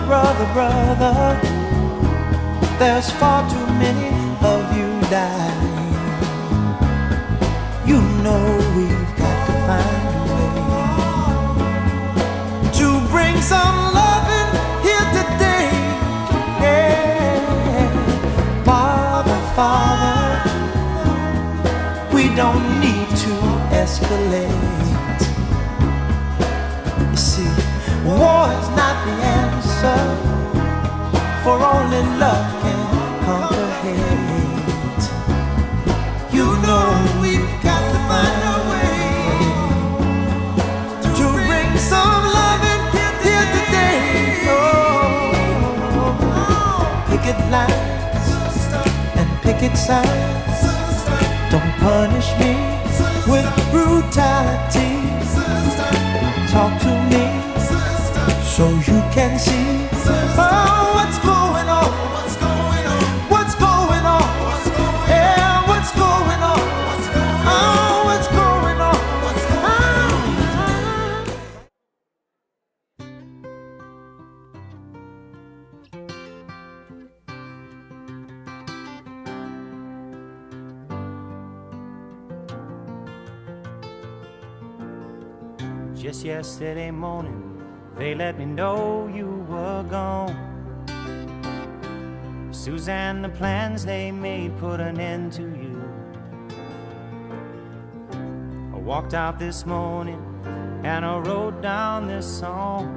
brother, there's far too many of you dying. You know we've got to find a way to bring some loving here today. Yeah. Father, we don't need to escalate. You see, war is not the answer, for only love can conquer hate. You know we've got to find a way to bring some loving here today. Oh, picket lines and picket signs, don't punish me with brutality. Talk to me so you can see, oh, what's going on, what's going on, what's going on, yeah, what's going on, oh, what's going on, what's on? Just yesterday morning, they let me know you were gone. Suzanne, the plans they made put an end to you. I walked out this morning and I wrote down this song.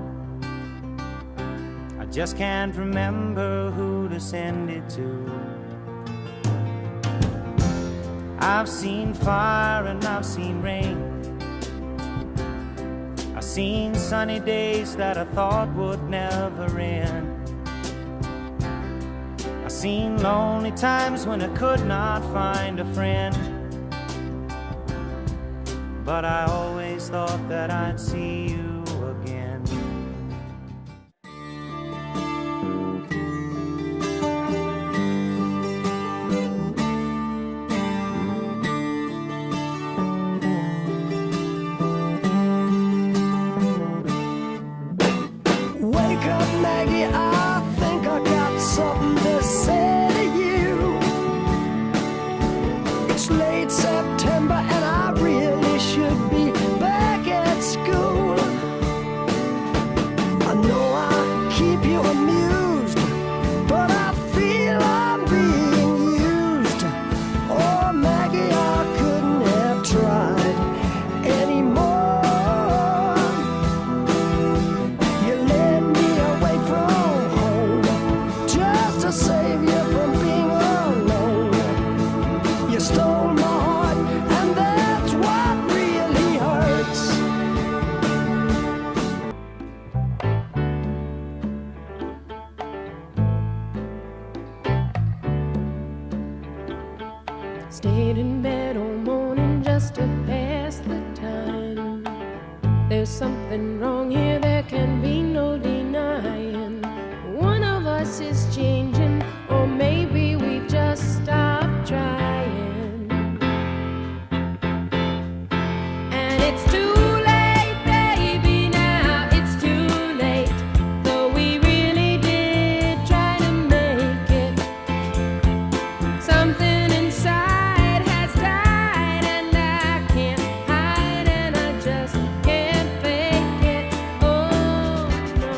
I just can't remember who to send it to. I've seen fire and I've seen rain. I've seen sunny days that I thought would never end. I've seen lonely times when I could not find a friend. But I always thought that I'd see you again. Wake up, Maggie, I think I got something to say to you. It's late September and I really should be back at school. I know I keep you amused, but I feel I'm being used. Oh, Maggie, I couldn't have tried anymore. You led me away from home just to save you from being alone. You stole my heart, and that's what really hurts. Stayed in bed all morning just to pass the time. There's something wrong here, there can be no denying. One of us is changing, or maybe we just stopped trying. And it's too late, baby, now it's too late. Though we really did try to make it. Something inside has died, and I can't hide, and I just can't fake it. Oh, no,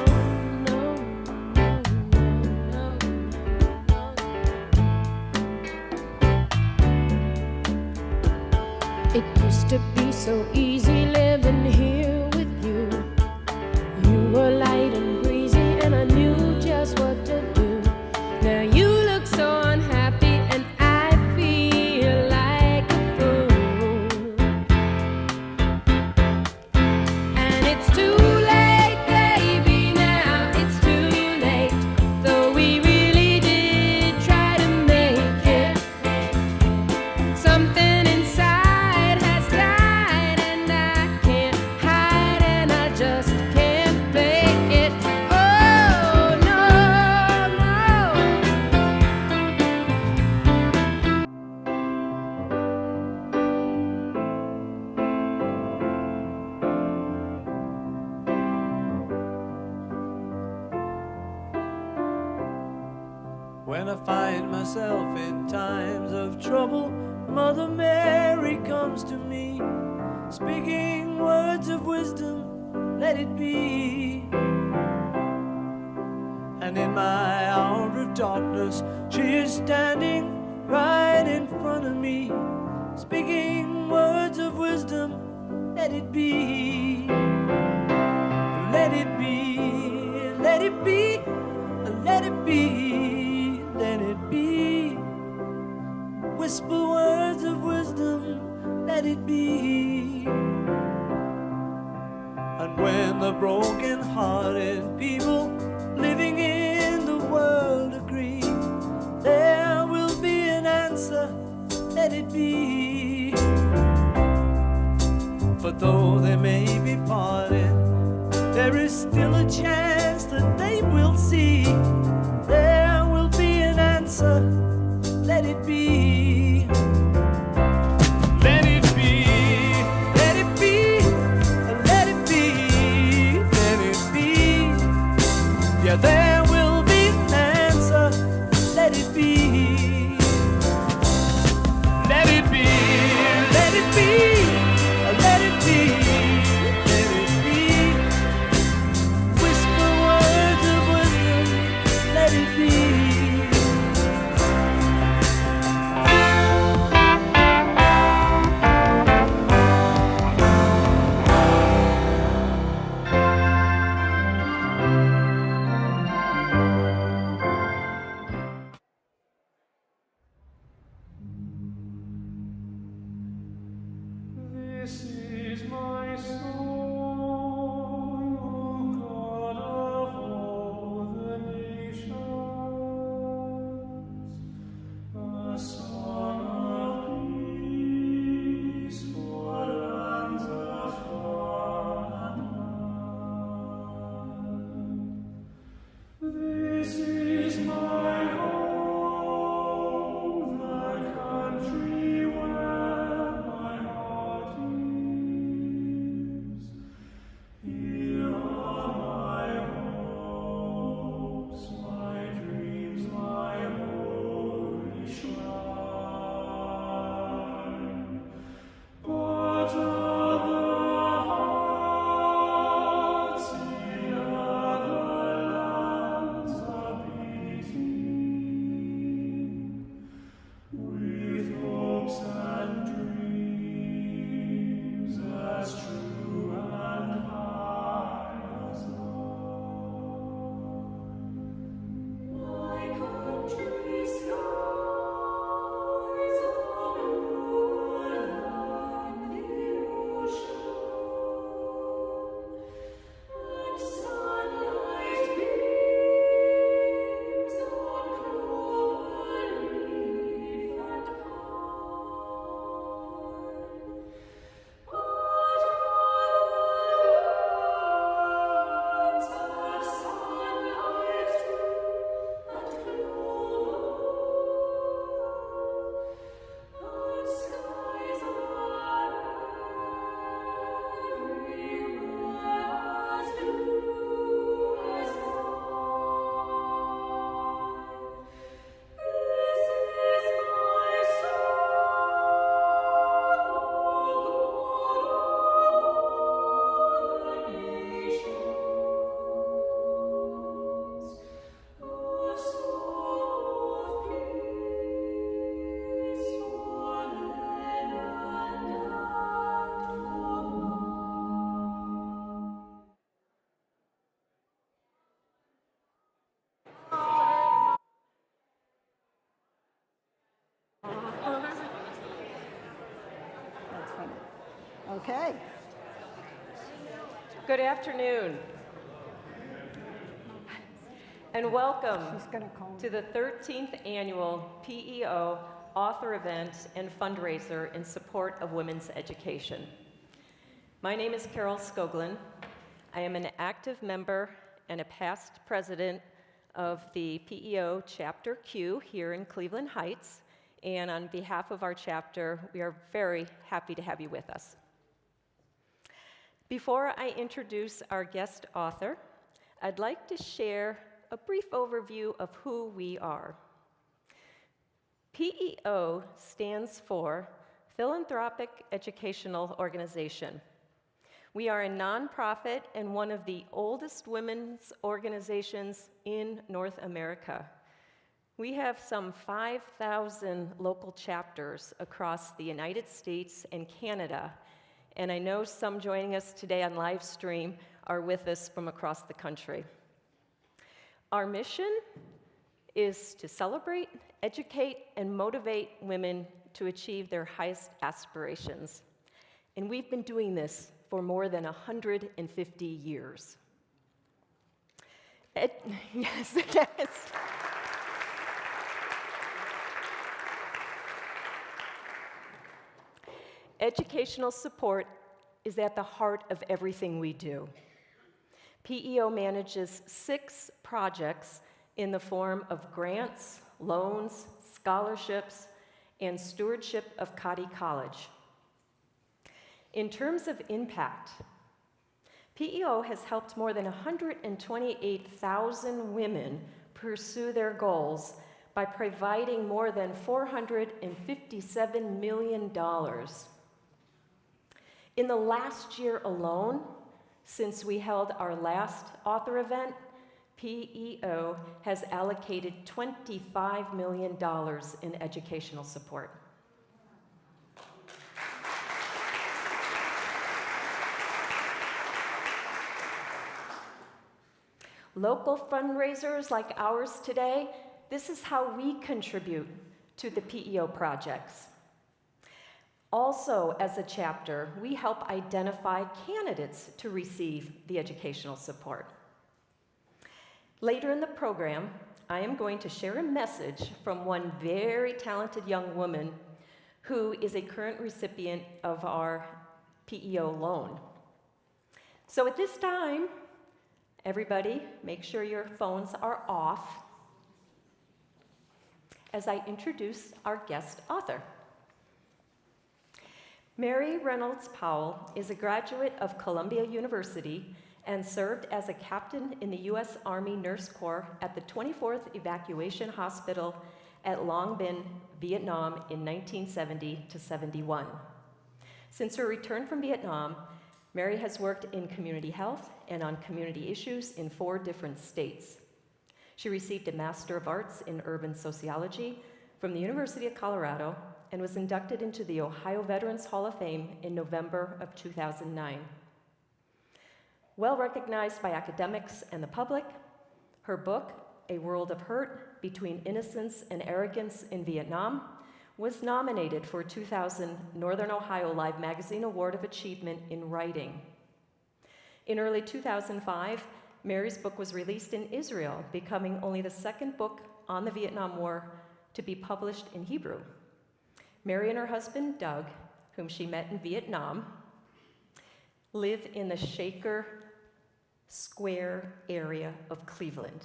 no, no, no, no. It used to be so easy living here with you. You were light and breezy, and I knew just what to do. Now you look so unhappy, and I feel like a fool. And it's too late, baby, now it's too late. Though we really did try to make it. Something inside has died, and I can't hide, and I just can't fake it. Oh, no, no. When I find myself in times of trouble, Mother Mary comes to me, speaking words of wisdom, let it be. And in my hour of darkness, she is standing right in front of me, speaking words of wisdom, let it be. Let it be, let it be, let it be, let it be. Whisper words of wisdom, let it be. And when the broken-hearted people living in the world agree, there will be an answer, let it be. But though they may be parted, there is still a chance that they will see. There will be an answer, let it be. Let it be, let it be, let it be, let it be. Yeah, there will be an answer, let it be. Let it be, let it be, let it be, let it be. Whisper words of wisdom, let it be. This is my song, O God of all the nations, a song of peace for lands afar and wide. This is my home, the country where my heart is. Here are my hopes, my dreams, my holy shrine. But other hearts in other lands are beating with hopes and dreams as true and high as mine. My country skies are bluer than the ocean, and sunlight beams on clover leaf and pine. But other lands have sunlight too, and clover, and skies are everywhere as blue as mine. This is my song, O God of all the nations, a song of peace for land and for That's funny. Okay. Good afternoon, and welcome She's gonna call to the 13th annual P.E.O. Author Event and Fundraiser in support of women's education. My name is Carol Skoglin. I am an active member and a past president of the P.E.O. Chapter Q here in Cleveland Heights, and on behalf of our chapter, we are very happy to have you with us. Before I introduce our guest author, I'd like to share a brief overview of who we are. P.E.O. stands for Philanthropic Educational Organization. We are a nonprofit and one of the oldest women's organizations in North America. We have some 5,000 local chapters across the United States and Canada, and I know some joining us today on live stream are with us from across the country. Our mission is to celebrate, educate, and motivate women to achieve their highest aspirations. And we've been doing this for more than 150 years. Yes, yes. Educational support is at the heart of everything we do. P.E.O. manages 6 projects in the form of grants, loans, scholarships, and stewardship of Cady College. In terms of impact, P.E.O. has helped more than 128,000 women pursue their goals by providing more than $457 million. In the last year alone, since we held our last author event, P.E.O. has allocated $25 million in educational support. Local fundraisers like ours today, this is how we contribute to the P.E.O. projects. Also, as a chapter, we help identify candidates to receive the educational support. Later in the program, I am going to share a message from one very talented young woman who is a current recipient of our P.E.O. loan. So at this time, everybody, make sure your phones are off as I introduce our guest author. Mary Reynolds Powell is a graduate of Columbia University and served as a captain in the U.S. Army Nurse Corps at the 24th Evacuation Hospital at Long Binh, Vietnam in 1970 to 71. Since her return from Vietnam, Mary has worked in community health and on community issues in 4 different states. She received a Master of Arts in Urban Sociology from the University of Colorado and was inducted into the Ohio Veterans Hall of Fame in November of 2009. Well recognized by academics and the public, her book, A World of Hurt, Between Innocence and Arrogance in Vietnam, was nominated for a 2000 Northern Ohio Live Magazine Award of Achievement in Writing. In early 2005, Mary's book was released in Israel, becoming only the 2nd book on the Vietnam War to be published in Hebrew. Mary and her husband, Doug, whom she met in Vietnam, live in the Shaker Square area of Cleveland.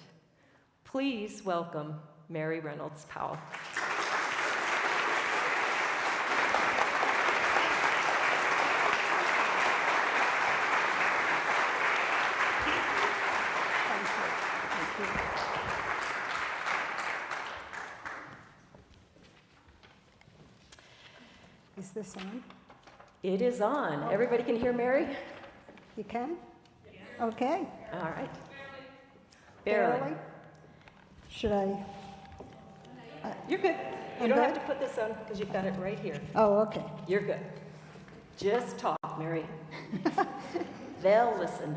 Please welcome Mary Reynolds Powell. Is this on? It is on. Everybody can hear Mary? You can? Okay. All right. Barely. Should I? You're good. You I'm don't have good? to put this on because you've got it right here. Oh, okay. You're good. Just talk, Mary. They'll listen.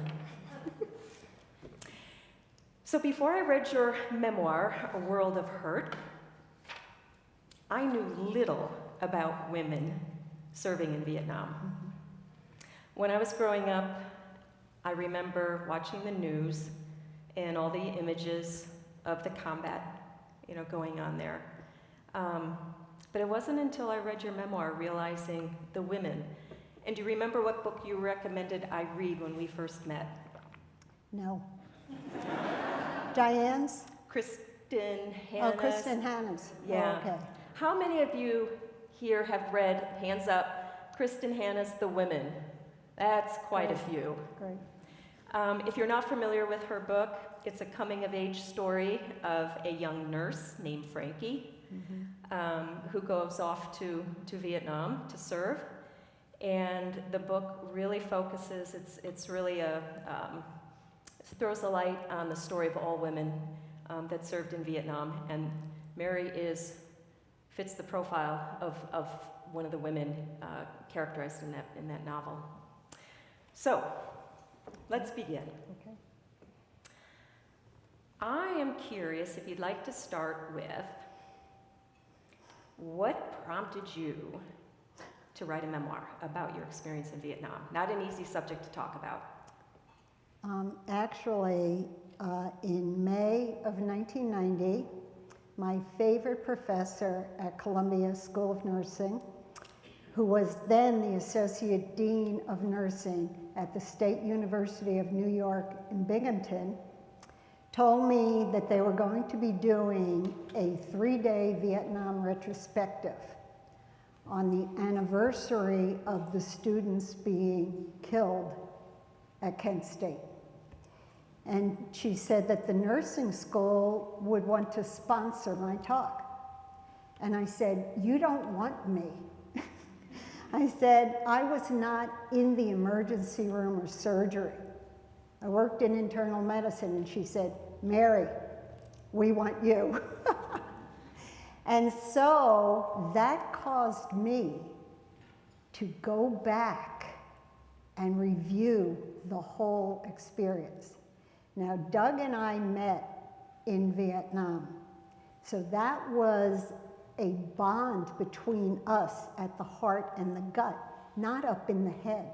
So before I read your memoir, A World of Hurt, I knew little about women serving in Vietnam. When I was growing up, I remember watching the news and all the images of the combat, going on there. But it wasn't until I read your memoir realizing the women. And do you remember what book you recommended I read when we first met? No. Diane's? Kristen Hanna's. Oh, Kristen Hanna's. Yeah. Oh, okay. How many of you here have read, hands up, Kristen Hanna's The Women? That's quite a few. Great. If you're not familiar with her book, it's a coming-of-age story of a young nurse named Frankie who goes off to Vietnam to serve. And the book really focuses, it's really throws a light on the story of all women that served in Vietnam. And Mary fits the profile of one of the women characterized in that novel. So, let's begin. Okay. I am curious if you'd like to start with what prompted you to write a memoir about your experience in Vietnam? Not an easy subject to talk about. Actually, in May of 1990, my favorite professor at Columbia School of Nursing, who was then the Associate Dean of Nursing at the State University of New York in Binghamton, told me that they were going to be doing a 3-day Vietnam retrospective on the anniversary of the students being killed at Kent State. And she said that the nursing school would want to sponsor my talk. And I said, you don't want me. I said, I was not in the emergency room or surgery. I worked in internal medicine, and she said, Mary, we want you. And so that caused me to go back and review the whole experience. Now, Doug and I met in Vietnam, so that was a bond between us at the heart and the gut, not up in the head.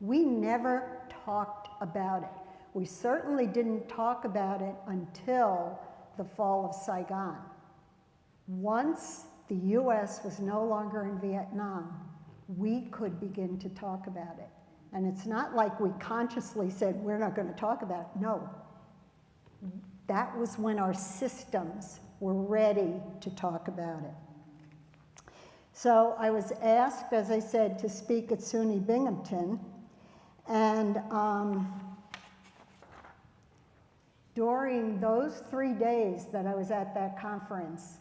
We never talked about it. We certainly didn't talk about it until the fall of Saigon. Once the US was no longer in Vietnam, we could begin to talk about it. And it's not like we consciously said, we're not going to talk about it. No. That was when our systems were ready to talk about it. So I was asked, as I said, to speak at SUNY Binghamton. And during those 3 days that I was at that conference,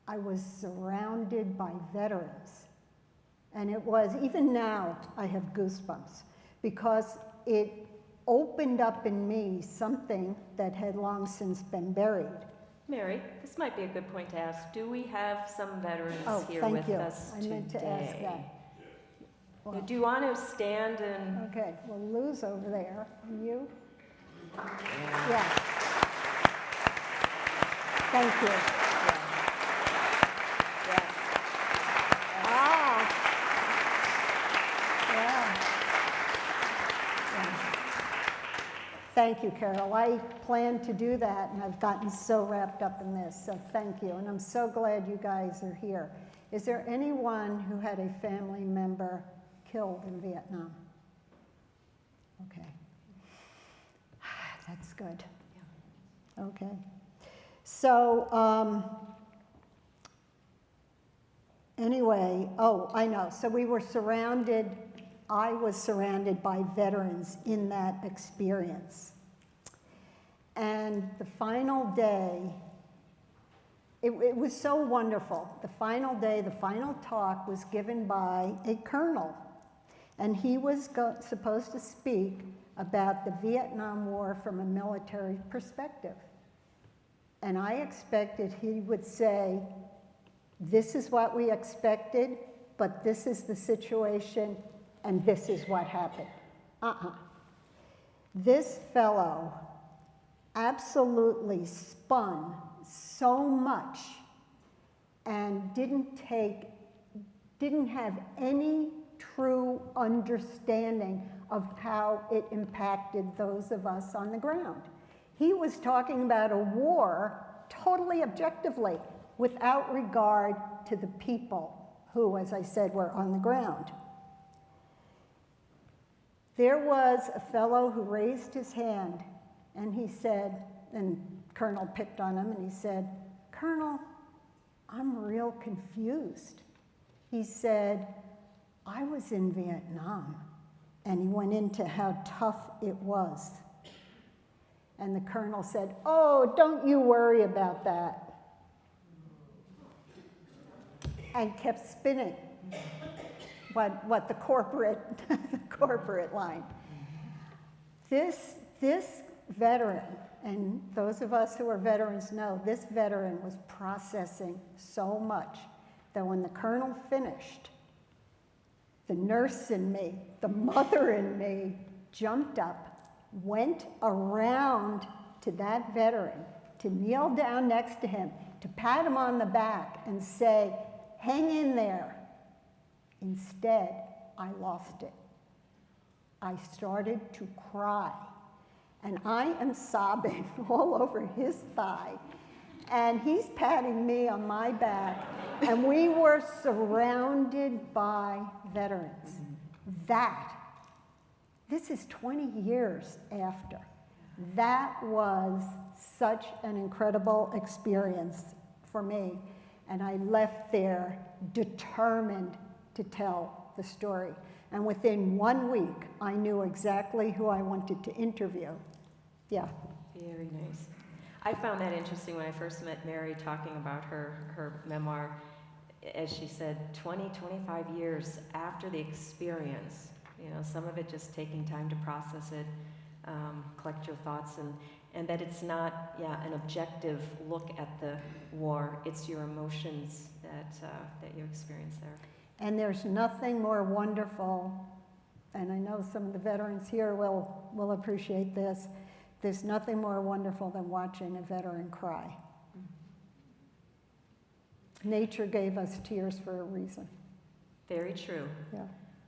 I was surrounded by veterans. And it was, even now, I have goosebumps, because it opened up in me something that had long since been buried. Mary, this might be a good point to ask. Do we have some veterans here thank with you. us I today? meant to ask that. Well, Do you want to stand and... okay, well, Lou's over there, and you? Yeah. Thank you. Yeah. Ah. Yeah. Thank you, Carol. I planned to do that, and I've gotten so wrapped up in this, so thank you. And I'm so glad you guys are here. Is there anyone who had a family member killed in Vietnam? Okay. That's good. Okay. So, anyway, oh, I know. So I was surrounded by veterans in that experience. And the final day, it was so wonderful. The final day, the final talk was given by a colonel. And he was supposed to speak about the Vietnam War from a military perspective. And I expected he would say, this is what we expected, but this is the situation, and this is what happened. This fellow absolutely spun so much and didn't have any true understanding of how it impacted those of us on the ground. He was talking about a war totally objectively, without regard to the people who, as I said, were on the ground. There was a fellow who raised his hand, and he said, and Colonel picked on him, and he said, Colonel, I'm real confused. He said, I was in Vietnam. And he went into how tough it was. And the colonel said, oh, don't you worry about that. and kept spinning what the corporate, the corporate line. This veteran, and those of us who are veterans know, this veteran was processing so much that when the colonel finished, the nurse in me, the mother in me, jumped up, went around to that veteran to kneel down next to him, to pat him on the back and say, "Hang in there." Instead, I lost it. I started to cry, and I am sobbing all over his thigh, and he's patting me on my back, and we were surrounded by veterans. This is 20 years after. That was such an incredible experience for me, and I left there determined to tell the story. And within 1 week, I knew exactly who I wanted to interview. Yeah. Very nice. I found that interesting when I first met Mary talking about her memoir. As she said, 20, 25 years after the experience, you know, some of it just taking time to process it, collect your thoughts, and that it's not, an objective look at the war. It's your emotions that you experience there. And there's nothing more wonderful, and I know some of the veterans here will appreciate this, there's nothing more wonderful than watching a veteran cry. Nature gave us tears for a reason. Very true. Yeah.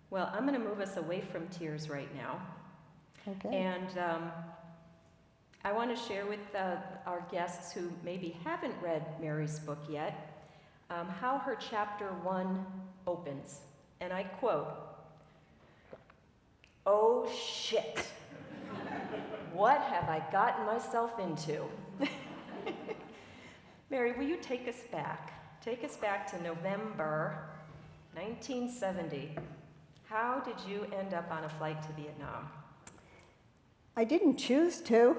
Well, I'm going to move us away from tears right now. Okay. And I want to share with our guests who maybe haven't read Mary's book yet how her chapter 1 opens. And I quote, "Oh shit, what have I gotten myself into?" Mary, will you take us back? Take us back to November 1970. How did you end up on a flight to Vietnam? I didn't choose to.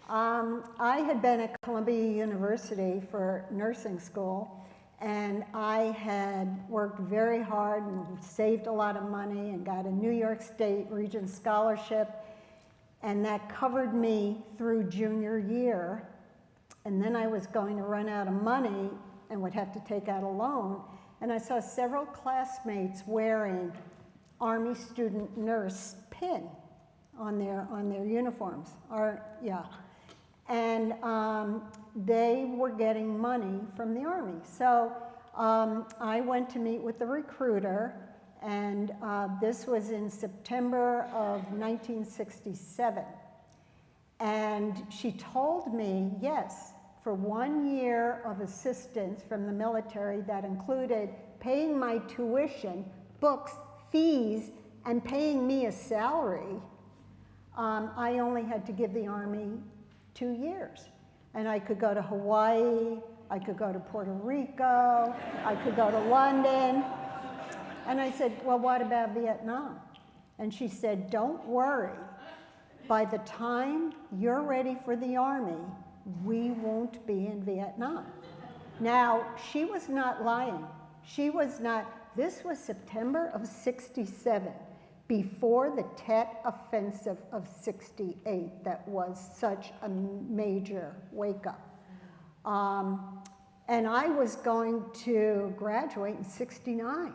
I had been at Columbia University for nursing school, and I had worked very hard and saved a lot of money and got a New York State Regent Scholarship, and that covered me through junior year. And then I was going to run out of money and would have to take out a loan. And I saw several classmates wearing Army student nurse pin on their uniforms. And they were getting money from the Army. So I went to meet with the recruiter, and this was in September of 1967. And she told me, yes, for 1 year of assistance from the military that included paying my tuition, books, fees, and paying me a salary, I only had to give the Army 2 years. And I could go to Hawaii, I could go to Puerto Rico, I could go to London. And I said, well, what about Vietnam? And she said, don't worry. By the time you're ready for the Army, we won't be in Vietnam. Now, she was not lying. She was not, this was September of 67, before the Tet Offensive of 68 that was such a major wake-up. And I was going to graduate in 69.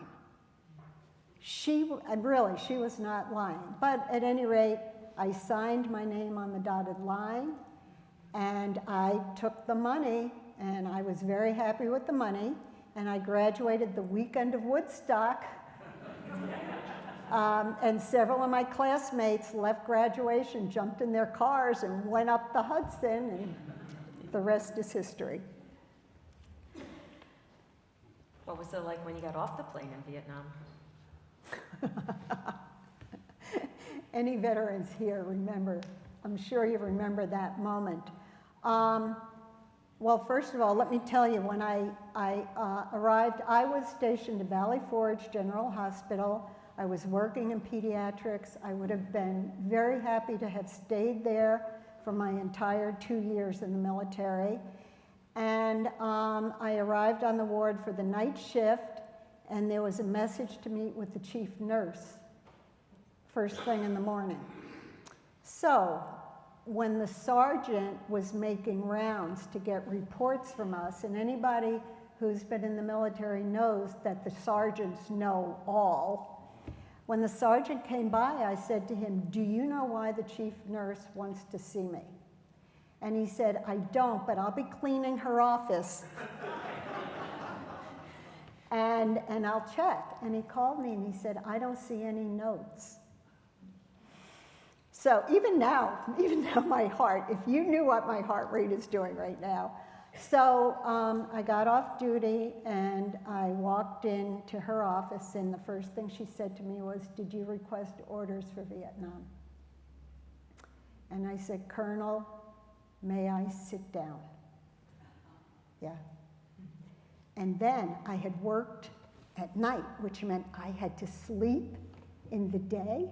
She was not lying. But at any rate, I signed my name on the dotted line, and I took the money, and I was very happy with the money, and I graduated the weekend of Woodstock. And several of my classmates left graduation, jumped in their cars, and went up the Hudson, and the rest is history. What was it like when you got off the plane in Vietnam? Any veterans here remember, I'm sure you remember that moment. Well, first of all, let me tell you, when I arrived, I was stationed at Valley Forge General Hospital. I was working in pediatrics. I would have been very happy to have stayed there for my entire 2 years in the military. And I arrived on the ward for the night shift, and there was a message to meet with the chief nurse first thing in the morning. So when the sergeant was making rounds to get reports from us, and anybody who's been in the military knows that the sergeants know all, when the sergeant came by, I said to him, "Do you know why the chief nurse wants to see me?" And he said, "I don't, but I'll be cleaning her office. and I'll check." And he called me and he said, "I don't see any notes." So even now my heart, if you knew what my heart rate is doing right now. So I got off duty and I walked into her office, and the first thing she said to me was, "Did you request orders for Vietnam?" And I said, "Colonel, may I sit down?" Yeah. And then I had worked at night, which meant I had to sleep in the day.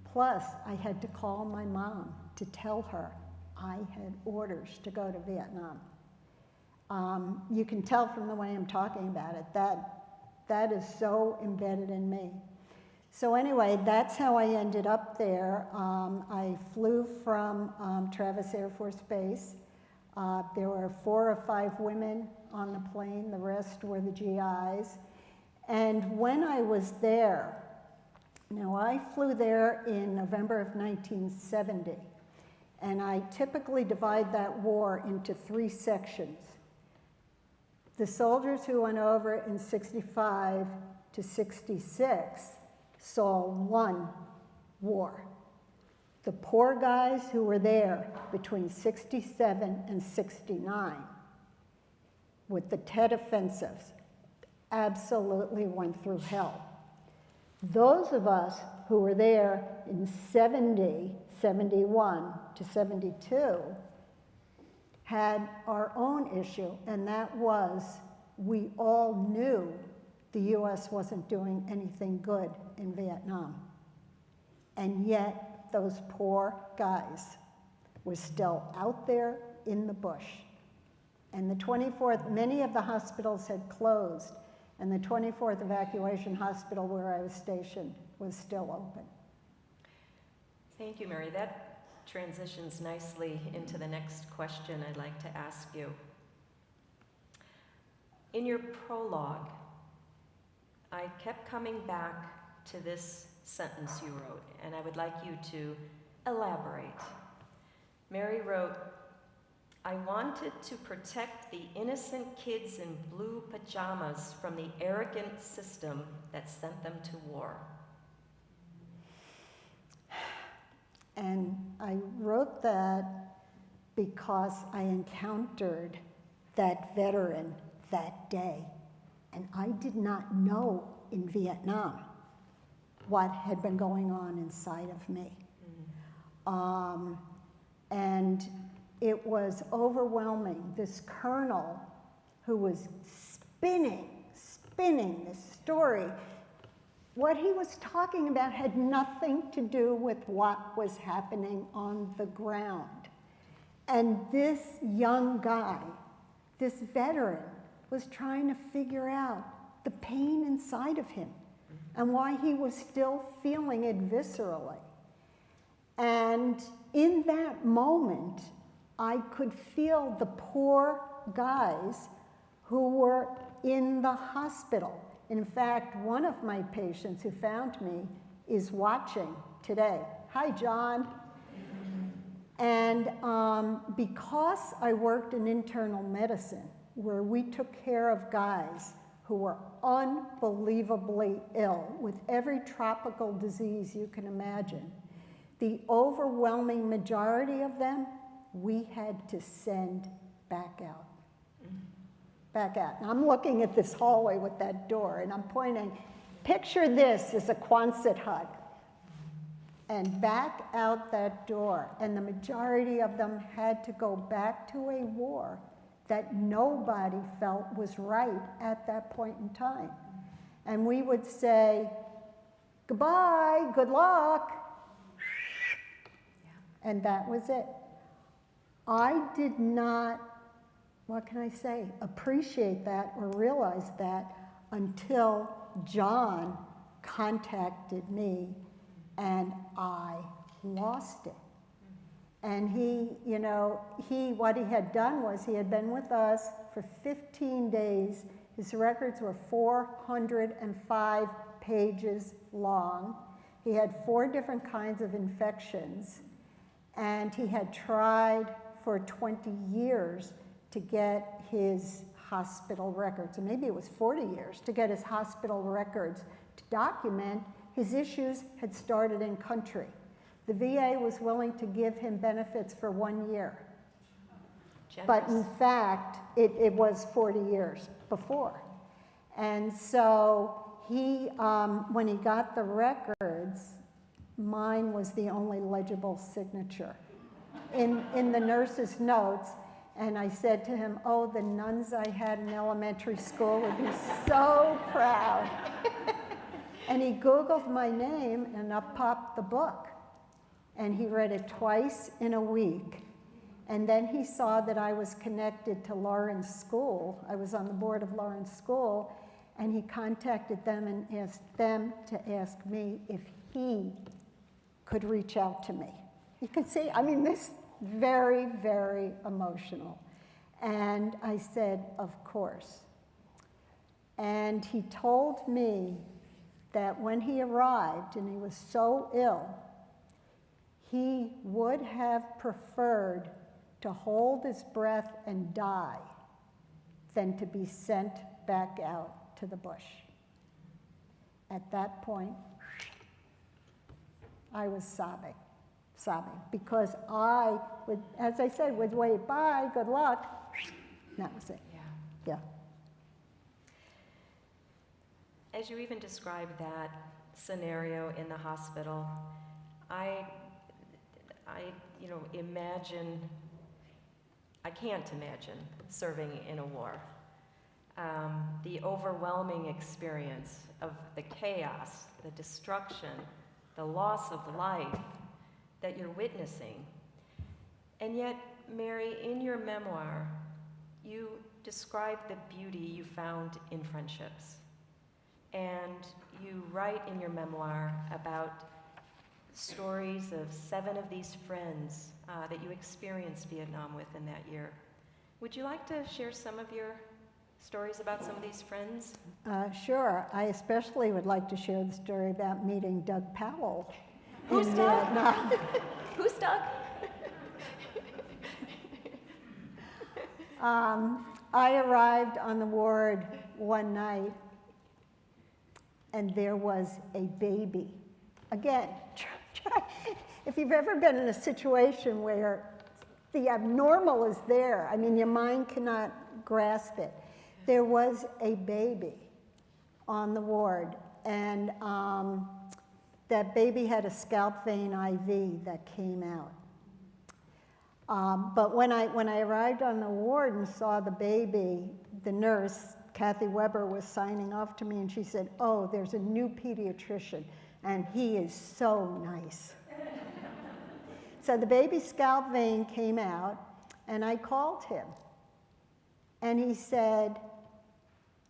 Plus, I had to call my mom to tell her I had orders to go to Vietnam. You can tell from the way I'm talking about it, that is so embedded in me. So anyway, that's how I ended up there. I flew from Travis Air Force Base. There were 4 or 5 women on the plane. The rest were the GIs. And when I was there, now I flew there in November of 1970. And I typically divide that war into 3 sections. The soldiers who went over in 65 to 66 saw 1 war. The poor guys who were there between 67 and 69 with the Tet offensives absolutely went through hell. Those of us who were there in 70, 71 to 72 had our own issue, and that was we all knew the US wasn't doing anything good in Vietnam. And yet those poor guys were still out there in the bush. And the 24th, many of the hospitals had closed, and the 24th Evacuation Hospital where I was stationed was still open. Thank you, Mary. That transitions nicely into the next question I'd like to ask you. In your prologue, I kept coming back to this sentence you wrote, and I would like you to elaborate. Mary wrote, "I wanted to protect the innocent kids in blue pajamas from the arrogant system that sent them to war." And I wrote that because I encountered that veteran that day. And I did not know in Vietnam what had been going on inside of me. And it was overwhelming. This colonel who was spinning this story, what he was talking about had nothing to do with what was happening on the ground. And this young guy, this veteran, was trying to figure out the pain inside of him and why he was still feeling it viscerally. And in that moment, I could feel the poor guys who were in the hospital. In fact, one of my patients who found me is watching today. Hi, John. And because I worked in internal medicine, where we took care of guys who were unbelievably ill with every tropical disease you can imagine, the overwhelming majority of them we had to send back out. Back out. And I'm looking at this hallway with that door, and I'm pointing, picture this as a Quonset hut. And back out that door. And the majority of them had to go back to a war that nobody felt was right at that point in time. And we would say, goodbye, good luck. And that was it. I did not what can I say, appreciate that or realize that until John contacted me and I lost it. And what he had done was he had been with us for 15 days. His records were 405 pages long. He had 4 different kinds of infections, and he had tried for 20 years to get his hospital records, or maybe it was 40 years, to get his hospital records to document his issues had started in country. The VA was willing to give him benefits for 1 year. Generous. But in fact, it was 40 years before. And so he, when he got the records, mine was the only legible signature in the nurse's notes. And I said to him, oh, the nuns I had in elementary school would be so proud. And he Googled my name, and up popped the book. And he read it twice in a week. And then he saw that I was connected to Lawrence School. I was on the board of Lawrence School, and he contacted them and asked them to ask me if he could reach out to me. You can see, I mean, this very, very emotional. And I said, of course. And he told me that when he arrived and he was so ill, he would have preferred to hold his breath and die than to be sent back out to the bush. At that point, I was sobbing, because I would, as I said, would wave, bye, good luck. And that was it. Yeah. As you even described that scenario in the hospital, I can't imagine serving in a war. The overwhelming experience of the chaos, the destruction, the loss of life that you're witnessing. And yet, Mary, in your memoir, you describe the beauty you found in friendships. And you write in your memoir about stories of 7 of these friends that you experienced Vietnam with in that year. Would you like to share some of your stories about some of these friends? Sure. I especially would like to share the story about meeting Doug Powell. Who's in Doug? Vietnam. Who's Doug? I arrived on the ward one night, and there was a baby. Again, if you've ever been in a situation where the abnormal is there, I mean, your mind cannot grasp it. There was a baby on the ward, and that baby had a scalp vein IV that came out. But when I arrived on the ward and saw the baby, the nurse, Kathy Weber, was signing off to me, and she said, oh, there's a new pediatrician, and he is so nice. So the baby's scalp vein came out, and I called him. And he said,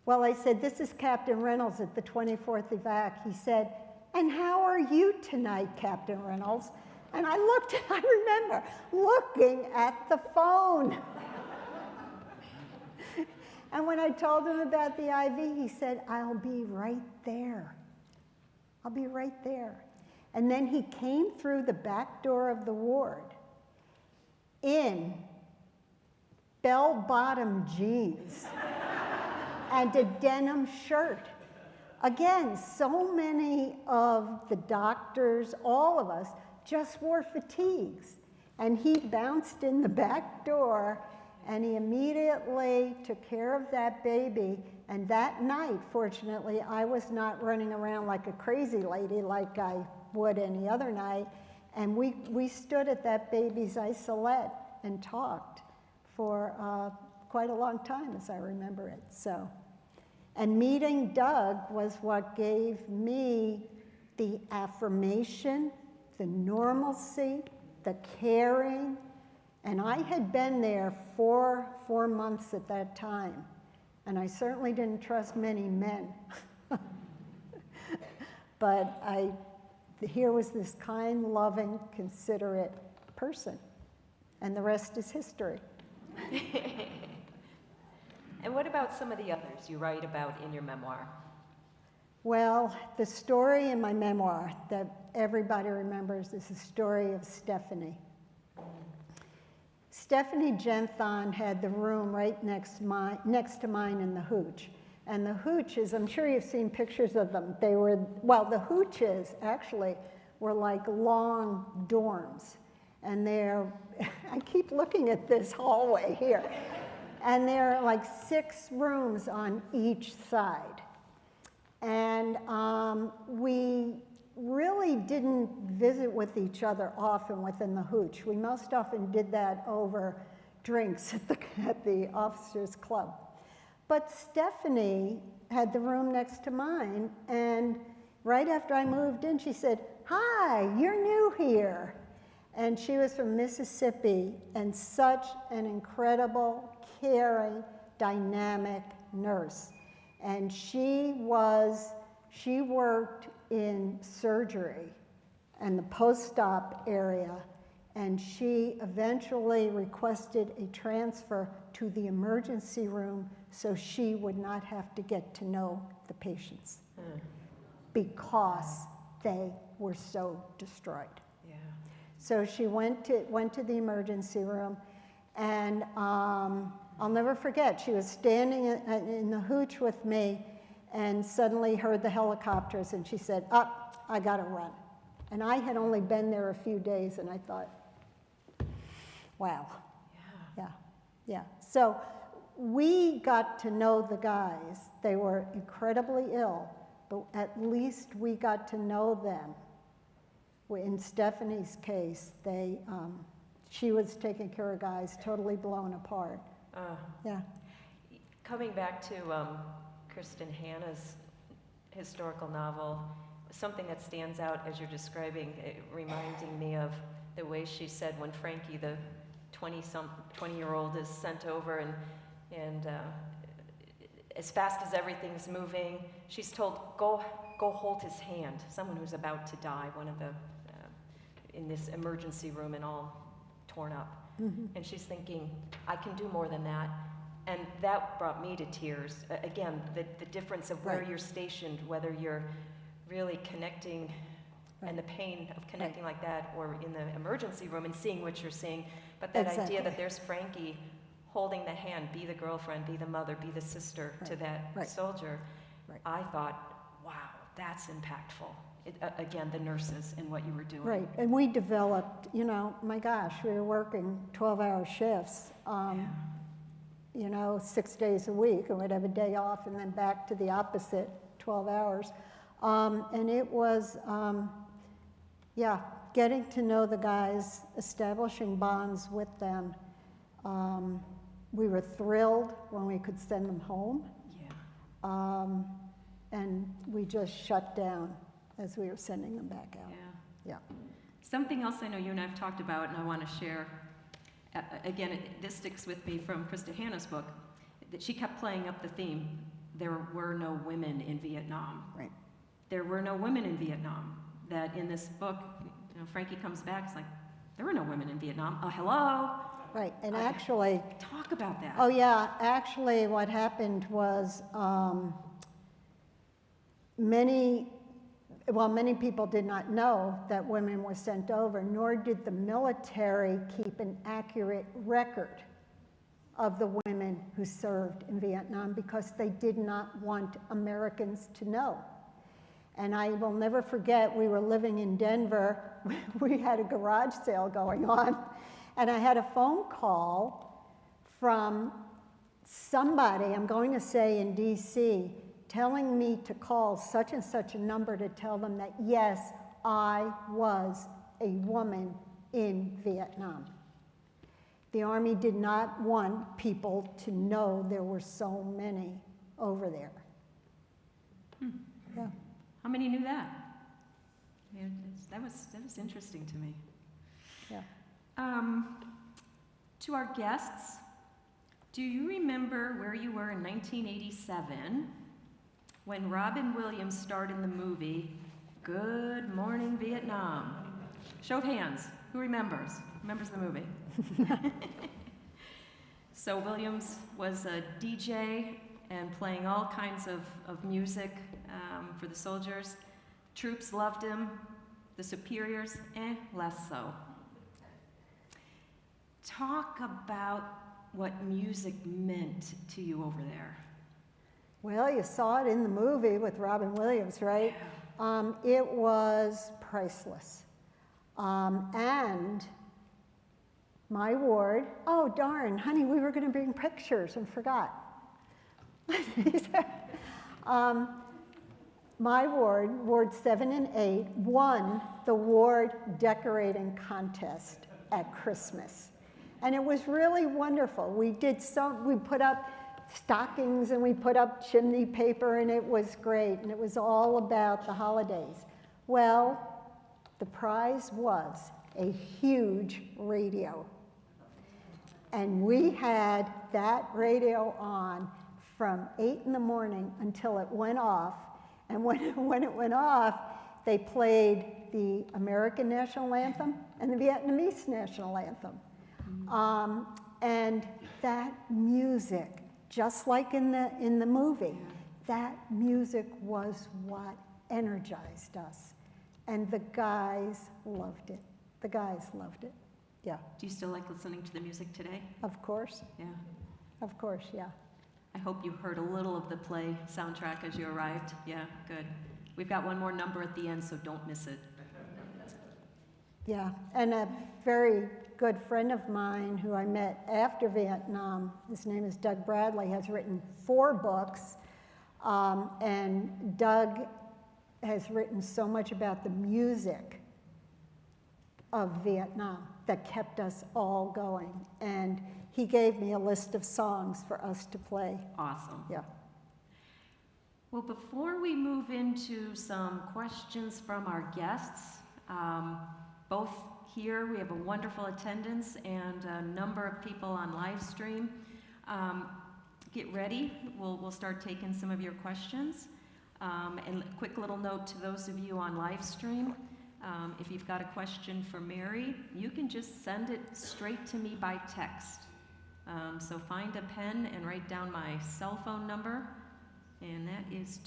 well, I said, this is Captain Reynolds at the 24th Evac. He said, and how are you tonight, Captain Reynolds? And I remember looking at the phone. And when I told him about the IV, he said, I'll be right there. I'll be right there. And then he came through the back door of the ward in bell-bottom jeans and a denim shirt. Again, so many of the doctors, all of us, just wore fatigues. And he bounced in the back door, and he immediately took care of that baby. And that night, fortunately, I was not running around like a crazy lady like I would any other night. And we stood at that baby's isolette and talked for quite a long time, as I remember it. So, and meeting Doug was what gave me the affirmation, the normalcy, the caring, And I had been there for 4 months at that time, and I certainly didn't trust many men. But here was this kind, loving, considerate person, and the rest is history. And what about some of the others you write about in your memoir? Well, the story in my memoir that everybody remembers is the story of Stephanie. Stephanie Genthon had the room right next to mine in the Hooch. And the Hooches, I'm sure you've seen pictures of them. They were, well, the Hooches actually were like long dorms. And they're, I keep looking at this hallway here. And there are like 6 rooms on each side. And we really didn't visit with each other often within the Hooch. We most often did that over drinks at the officers' club. But Stephanie had the room next to mine, and right after I moved in, she said, "Hi, you're new here." And she was from Mississippi, and such an incredible, caring, dynamic nurse. And she worked in surgery and the post-op area, and she eventually requested a transfer to the emergency room so she would not have to get to know the patients because they were so destroyed. Yeah. So she went to the emergency room, and I'll never forget, she was standing in the Hooch with me and suddenly heard the helicopters, and she said, I gotta run. And I had only been there a few days, and I thought, wow. Yeah. So we got to know the guys. They were incredibly ill, but at least we got to know them. In Stephanie's case, she was taking care of guys totally blown apart. Yeah. Coming back to Kristen Hanna's historical novel, something that stands out as you're describing, reminding me of the way she said when Frankie, the 20-year-old, is sent over and as fast as everything's moving, she's told, go hold his hand, someone who's about to die, one of the, in this emergency room and all torn up. Mm-hmm. And she's thinking, I can do more than that. And that brought me to tears. Again, the difference of where you're stationed, whether you're really connecting and the pain of connecting like that, or in the emergency room and seeing what you're seeing. But that idea that there's Frankie holding the hand, be the girlfriend, be the mother, be the sister to that soldier, I thought, wow, that's impactful. Again, the nurses and what you were doing. Right, and we developed, my gosh, we were working 12-hour shifts, 6 days a week, and we'd have a day off and then back to the opposite 12 hours. And it was, getting to know the guys, establishing bonds with them. We were thrilled when we could send them home. Yeah. And we just shut down as we were sending them back out. Yeah. Something else I know you and I have talked about, and I want to share, again, this sticks with me from Krista Hanna's book, that she kept playing up the theme, there were no women in Vietnam. Right. There were no women in Vietnam. That in this book, Frankie comes back, it's like, there were no women in Vietnam. Oh, hello. Right, and actually... Talk about that. Oh, yeah, actually what happened was many people did not know that women were sent over, nor did the military keep an accurate record of the women who served in Vietnam because they did not want Americans to know. And I will never forget, we were living in Denver, we had a garage sale going on, and I had a phone call from somebody, I'm going to say in DC, telling me to call such and such a number to tell them that, yes, I was a woman in Vietnam. The Army did not want people to know there were so many over there. Yeah. How many knew that? That was interesting to me. Yeah. To our guests, do you remember where you were in 1987 when Robin Williams starred in the movie Good Morning Vietnam? Show of hands. Who remembers? Remembers the movie? So Williams was a DJ and playing all kinds of music for the soldiers. Troops loved him. The superiors, less so. Talk about what music meant to you over there. Well, you saw it in the movie with Robin Williams, right? It was priceless. And my ward, oh darn, honey, we were going to bring pictures and forgot. My ward, Ward 7 and 8, won the ward decorating contest at Christmas. And it was really wonderful. We put up stockings and we put up chimney paper, and it was great, and it was all about the holidays. Well, the prize was a huge radio. And we had that radio on from 8 in the morning until it went off. And when it went off, they played the American National Anthem and the Vietnamese National Anthem. And that music, just like in the movie, that music was what energized us. And the guys loved it. The guys loved it. Yeah. Do you still like listening to the music today? Of course. Yeah. Of course, yeah. I hope you heard a little of the play soundtrack as you arrived. Yeah, good. We've got one more number at the end, so don't miss it. Yeah, and a very good friend of mine who I met after Vietnam, his name is Doug Bradley, has written 4 books. And Doug has written so much about the music of Vietnam that kept us all going. And he gave me a list of songs for us to play. Awesome. Yeah. Well, before we move into some questions from our guests, both here we have a wonderful attendance and a number of people on live stream. Get ready. We'll start taking some of your questions. And a quick little note to those of you on live stream. If you've got a question for Mary, you can just send it straight to me by text. So find a pen and write down my cell phone number, and that is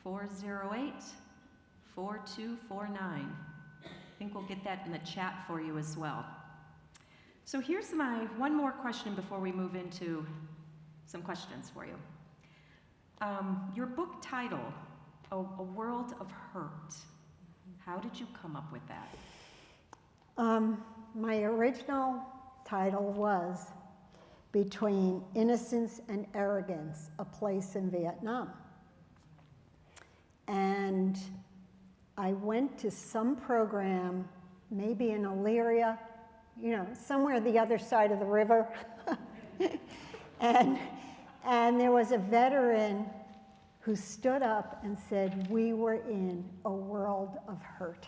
216-408-4249. I think we'll get that in the chat for you as well. So here's my one more question before we move into some questions for you. Your book title, A World of Hurt. How did you come up with that? My original title was Between Innocence and Arrogance, A Place in Vietnam. And I went to some program, maybe in Elyria, somewhere the other side of the river. and there was a veteran who stood up and said, we were in a world of hurt.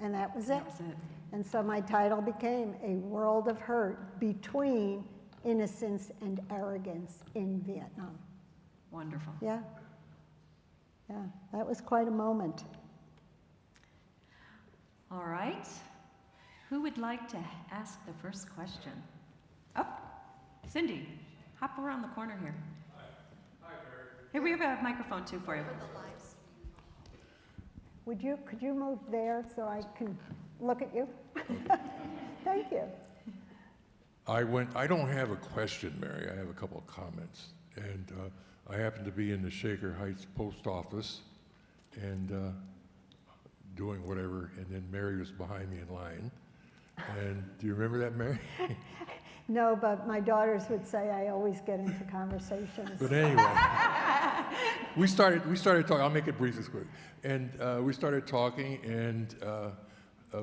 And that was it. That was it. And so my title became A World of Hurt, Between Innocence and Arrogance in Vietnam. Wonderful. Yeah. Yeah, that was quite a moment. All right. Who would like to ask the first question? Oh, Cindy, hop around the corner here. Hi, Barry. Here, we have a microphone too for you. Could you move there so I can look at you? Thank you. I don't have a question, Mary. I have a couple of comments. And I happened to be in the Shaker Heights post office and doing whatever, and then Mary was behind me in line. And do you remember that, Mary? No, but my daughters would say I always get into conversations. But anyway, we started talking. I'll make it brief as quick. And we started talking, and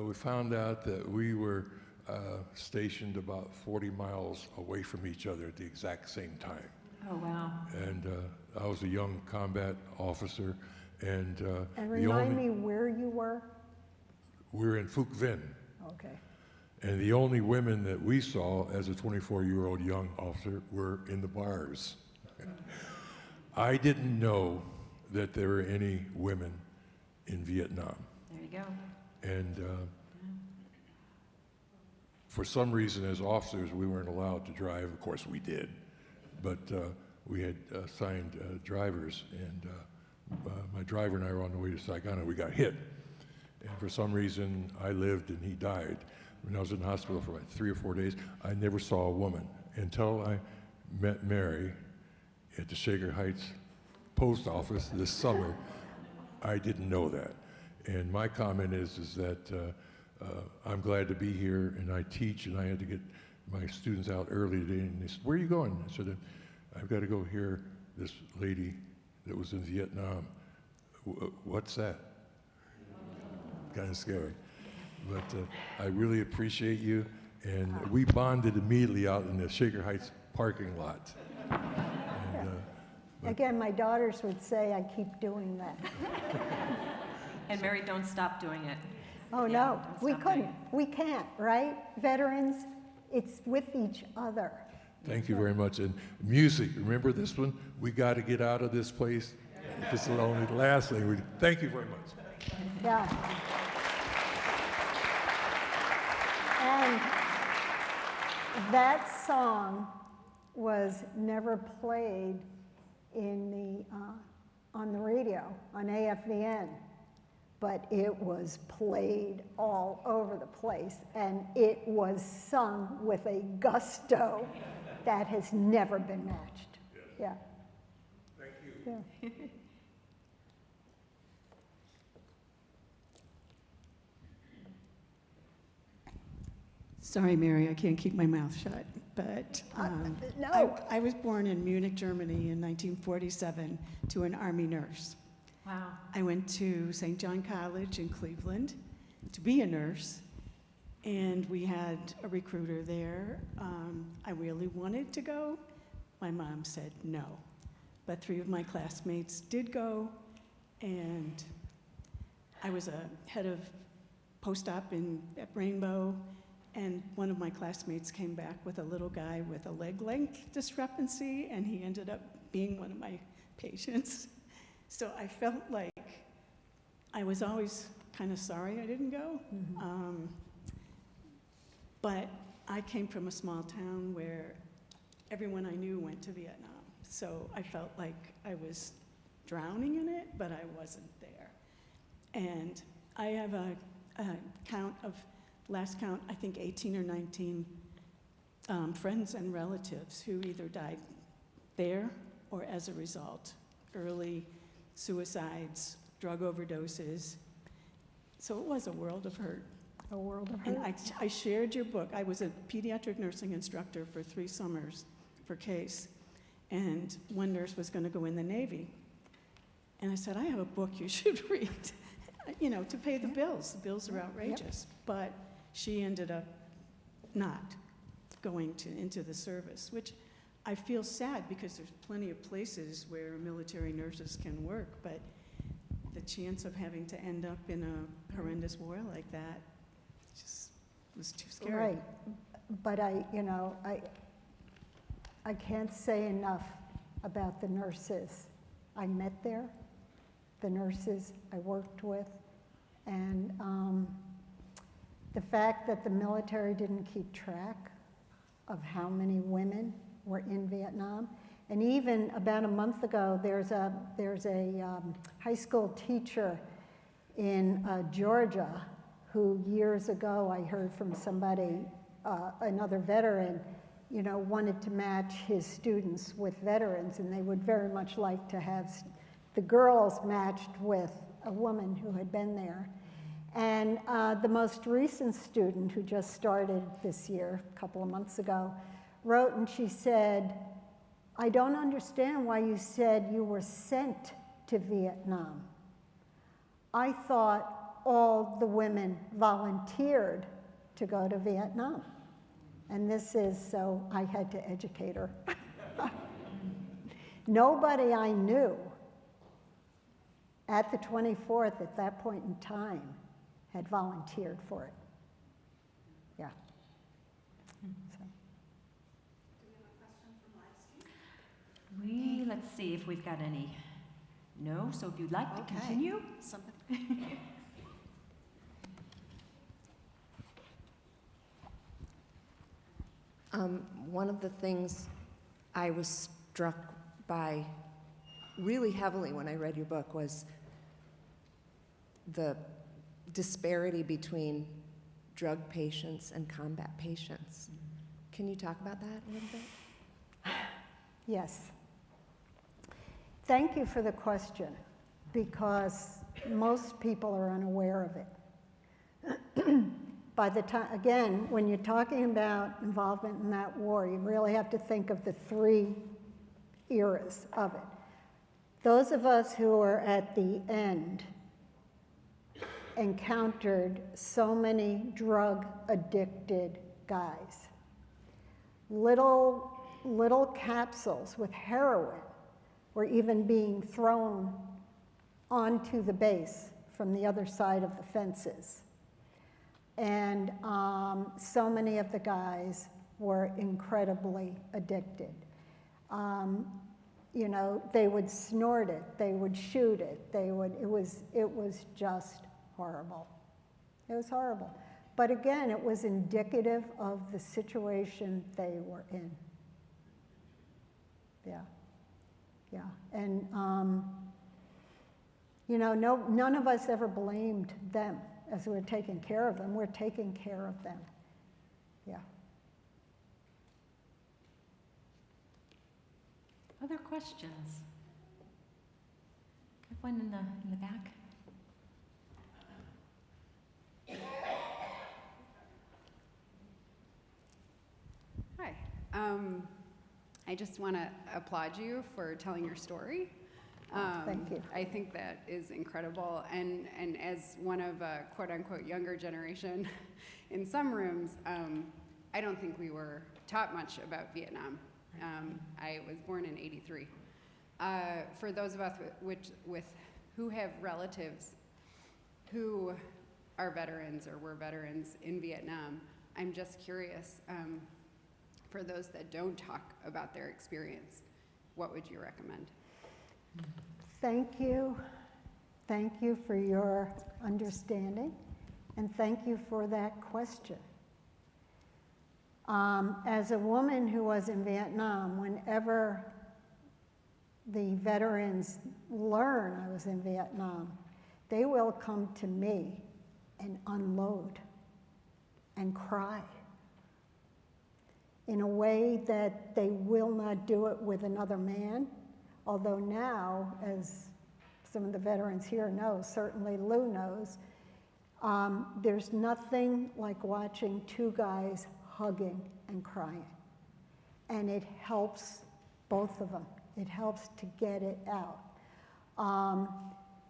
we found out that we were stationed about 40 miles away from each other at the exact same time. Oh, wow. And I was a young combat officer, and And remind me where you were? we were in Phuc Vinh. Okay. And the only women that we saw as a 24-year-old young officer were in the bars. I didn't know that there were any women in Vietnam. There you go. And for some reason, as officers, we weren't allowed to drive. Of course, we did, but we had assigned drivers, and my driver and I were on the way to Saigon, and we got hit. And for some reason, I lived and he died. When I was in the hospital for like 3 or 4 days, I never saw a woman until I met Mary at the Shaker Heights post office this summer. I didn't know that. And my comment is that I'm glad to be here, and I teach, and I had to get my students out early today, and they said, "Where are you going?" I said, "I've got to go hear this lady that was in Vietnam." What's that? Kind of scary. But I really appreciate you, and we bonded immediately out in the Shaker Heights parking lot. And, Again, my daughters would say I keep doing that. And Mary, don't stop doing it. Oh, Yeah, no, don't we stop doing couldn't. We can't, right? Veterans, it's with each other. thank you very much. And music, remember this one? We got to get out of this place. This is only the last thing. Thank you very much. Yeah. And that song was never played in on the radio, on AFVN, but it was played all over the place, and it was sung with a gusto that has never been matched. Yeah. Thank you. Yeah. Sorry, Mary, I can't keep my mouth shut, but No. I was born in Munich, Germany in 1947 to an Army nurse. Wow. I went to St. John College in Cleveland to be a nurse, and we had a recruiter there. I really wanted to go. My mom said no, but 3 of my classmates did go, and I was a head of post-op at Rainbow, and one of my classmates came back with a little guy with a leg length discrepancy, and he ended up being one of my patients. So I felt like I was always kind of sorry I didn't go. Mm-hmm. But I came from a small town where everyone I knew went to Vietnam. So I felt like I was drowning in it, but I wasn't there. And I have a count of, last count, I think 18 or 19 friends and relatives who either died there or as a result, early suicides, drug overdoses. So it was a world of hurt. A world of hurt. And I shared your book. I was a pediatric nursing instructor for 3 summers for CASE, and one nurse was going to go in the Navy. And I said, I have a book you should read, you know, to pay the bills. The bills are outrageous. But she ended up not going into the service, which I feel sad because there's plenty of places where military nurses can work, but the chance of having to end up in a horrendous war like that just was too scary. Right, but I can't say enough about the nurses I met there, the nurses I worked with, and the fact that the military didn't keep track of how many women were in Vietnam. And even about a month ago, there's a high school teacher in Georgia who years ago I heard from somebody, another veteran, you know, wanted to match his students with veterans, and they would very much like to have the girls matched with a woman who had been there. And the most recent student who just started this year, a couple of months ago, wrote and she said, I don't understand why you said you were sent to Vietnam. I thought all the women volunteered to go to Vietnam. And this is, so I had to educate her. Nobody I knew at the 24th at that point in time had volunteered for it. Yeah. So. Let's see if we've got any. No, so if you'd like to Okay. continue. One of the things I was struck by really heavily when I read your book was the disparity between drug patients and combat patients. Can you talk about that a little bit? Yes. Thank you for the question, because most people are unaware of it. By the time, again, when you're talking about involvement in that war, you really have to think of the three eras of it. Those of us who are at the end encountered so many drug-addicted guys. Little capsules with heroin were even being thrown onto the base from the other side of the fences. And so many of the guys were incredibly addicted. You know, they would snort it, they would shoot it, it was just horrible. It was horrible. But again, it was indicative of the situation they were in. Yeah, yeah. And, you know, none of us ever blamed them as we were taking care of them. We're taking care of them. Yeah. Other questions? I have one in the back. Hi. I just want to applaud you for telling your story. Thank you. I think that is incredible. And as one of a quote unquote younger generation in some rooms, I don't think we were taught much about Vietnam. I was born in '83. For those of us who have relatives who are veterans or were veterans in Vietnam, I'm just curious, for those that don't talk about their experience, what would you recommend? Thank you. Thank you for your understanding, and thank you for that question. As a woman who was in Vietnam, whenever the veterans learn I was in Vietnam, they will come to me and unload and cry in a way that they will not do it with another man. Although now, as some of the veterans here know, certainly Lou knows, there's nothing like watching two guys hugging and crying. And it helps both of them. It helps to get it out.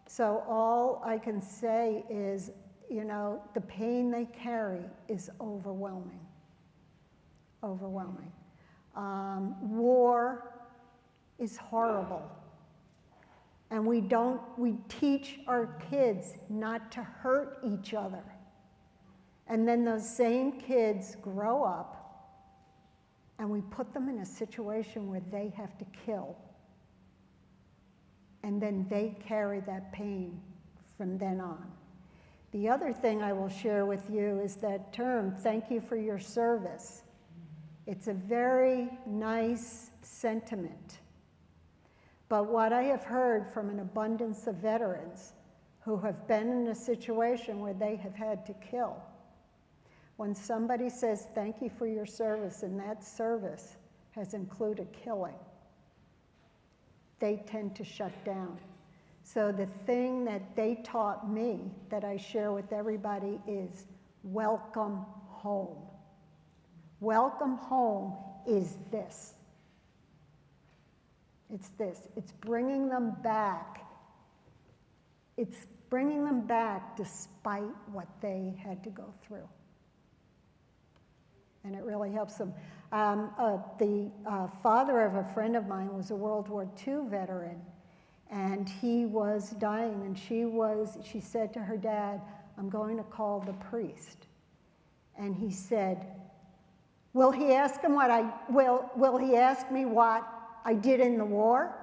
So all I can say is, you know, the pain they carry is overwhelming. Overwhelming. War is horrible. And we teach our kids not to hurt each other. And then those same kids grow up and we put them in a situation where they have to kill. And then they carry that pain from then on. The other thing I will share with you is that term, thank you for your service. It's a very nice sentiment. But what I have heard from an abundance of veterans who have been in a situation where they have had to kill, when somebody says, thank you for your service, and that service has included killing, they tend to shut down. So the thing that they taught me that I share with everybody is welcome home. Welcome home is this. It's this. It's bringing them back. It's bringing them back despite what they had to go through. And it really helps them. The father of a friend of mine was a World War II veteran, and he was dying, and she said to her dad, I'm going to call the priest. And he said, Will he ask him will he ask me what I did in the war?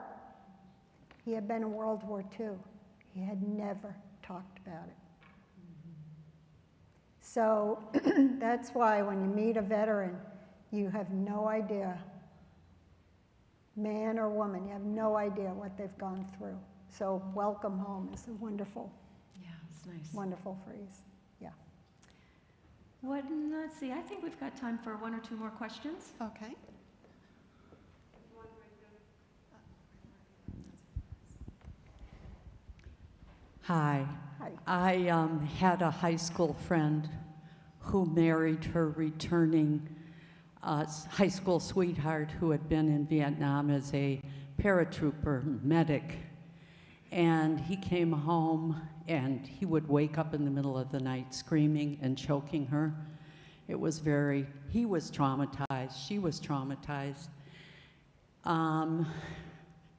He had been in World War II. He had never talked about it. So that's why when you meet a veteran, you have no idea, man or woman, you have no idea what they've gone through. So welcome home is a wonderful, it's nice. wonderful phrase. Yeah. Let's see, I think we've got time for one or two more questions. Okay. Hi. Hi. I had a high school friend who married her returning high school sweetheart who had been in Vietnam as a paratrooper medic. And he came home and he would wake up in the middle of the night screaming and choking her. He was traumatized, she was traumatized.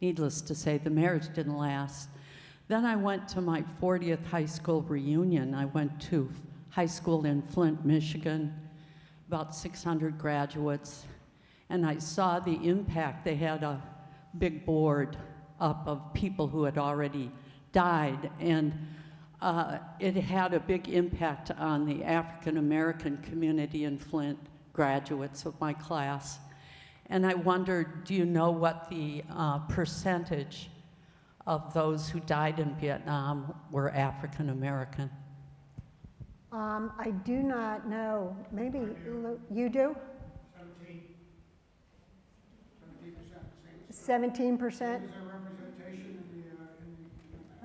Needless to say, the marriage didn't last. Then I went to my 40th high school reunion. I went to high school in Flint, Michigan, about 600 graduates, and I saw the impact. They had a big board up of people who had already died, and it had a big impact on the African American community in Flint, graduates of my class. And I wondered, do you know what the percentage of those who died in Vietnam were African American? I do not know. Maybe you do? 17%. 17%?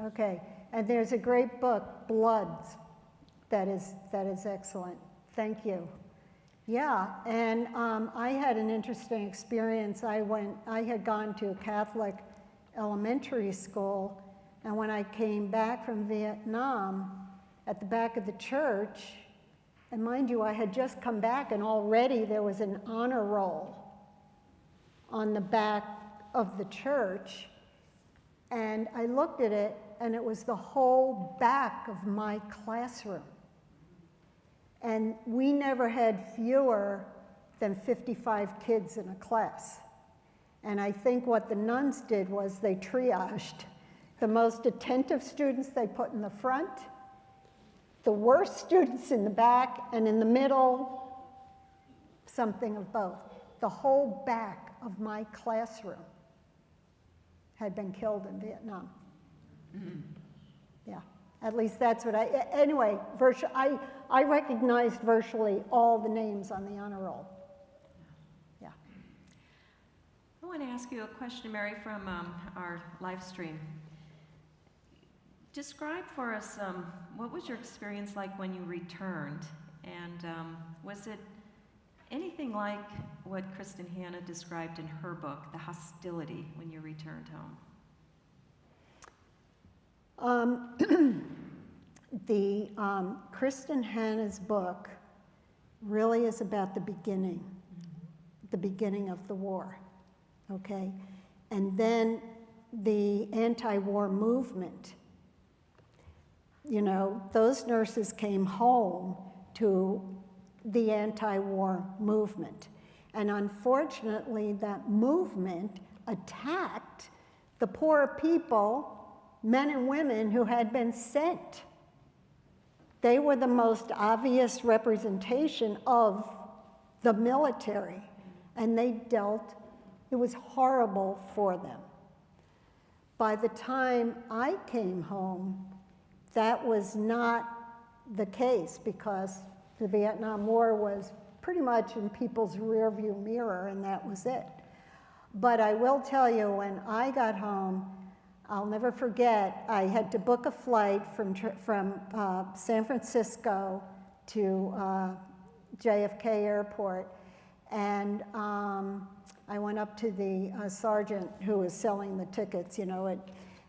Okay, and there's a great book, Bloods, that is excellent. Thank you. Yeah, and I had an interesting experience. I had gone to a Catholic elementary school, and when I came back from Vietnam, at the back of the church, and mind you, I had just come back and already there was an honor roll on the back of the church, and I looked at it and it was the whole back of my classroom. And we never had fewer than 55 kids in a class. And I think what the nuns did was they triaged the most attentive students they put in the front, the worst students in the back, and in the middle, something of both. The whole back of my classroom had been killed in Vietnam. Mm-hmm. Yeah, at least that's what anyway, I recognized virtually all the names on the honor roll. Yeah. I want to ask you a question, Mary, from our live stream. Describe for us what was your experience like when you returned, and was it anything like what Kristen Hanna described in her book, the hostility when you returned home? Kristen Hanna's book really is about the beginning of the war, okay? And then the anti-war movement. You know, those nurses came home to the anti-war movement. And unfortunately, that movement attacked the poor people, men and women who had been sent. They were the most obvious representation of the military, and it was horrible for them. By the time I came home, that was not the case because the Vietnam War was pretty much in people's rearview mirror, and that was it. But I will tell you, when I got home, I'll never forget, I had to book a flight from San Francisco to JFK Airport, and I went up to the sergeant who was selling the tickets, you know,